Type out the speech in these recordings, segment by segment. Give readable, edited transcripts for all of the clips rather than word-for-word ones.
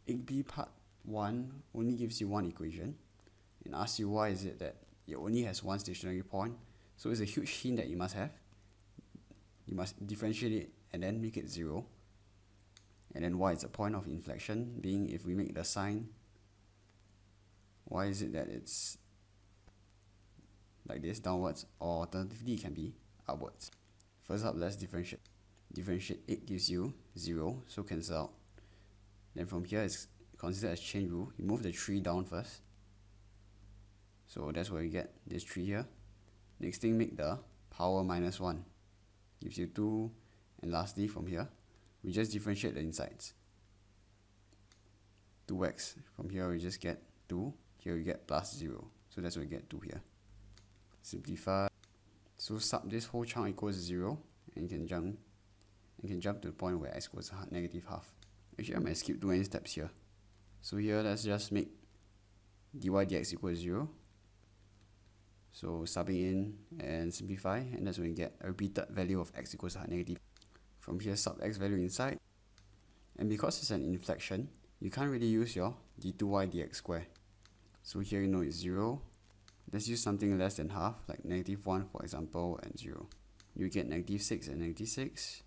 8b part 1 only gives you one equation and asks you why is it that it only has one stationary point. So it's a huge hint that you must have. You must differentiate it and then make it 0. And then y is a point of inflection, being if we make the sign, why is it that it's like this, downwards, or alternatively it can be upwards. First up, let's differentiate. Differentiate 8 gives you 0, so cancel out. Then from here it's considered as chain rule. You move the 3 down first. So that's where you get this 3 here. Next thing, make the power minus 1. Gives you 2. And lastly, from here, we just differentiate the insides. 2x. From here we just get 2. Here we get plus 0. So that's where we get 2 here. Simplify. So sub this whole chunk equals 0. And you can jump to the point where x equals negative half. Actually, I might skip too many steps here. So here, let's just make dy dx equals 0. So subbing in and simplify, and that's when you get a repeated value of x equals negative. From here, sub x value inside. And because it's an inflection, you can't really use your d2y dx square. So here you know it's 0. Let's use something less than half, like negative 1 for example, and 0. You get negative 6 and negative 6.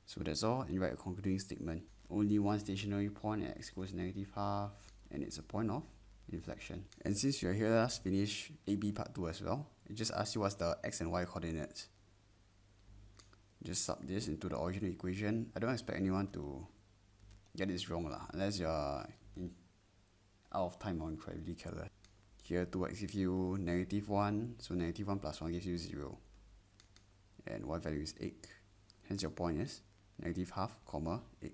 So that's all, and write a concluding statement. Only one stationary point at x equals negative half, and it's a point of inflection. And since you're here, let's finish 8b part 2 as well. It just asks you what's the x and y coordinates. Just sub this into the original equation. I don't expect anyone to get this wrong lah, unless you're out of time or incredibly careless. Here 2x gives you negative 1, so negative 1 plus 1 gives you 0. And y value is 8. Hence your point is negative half, comma 8.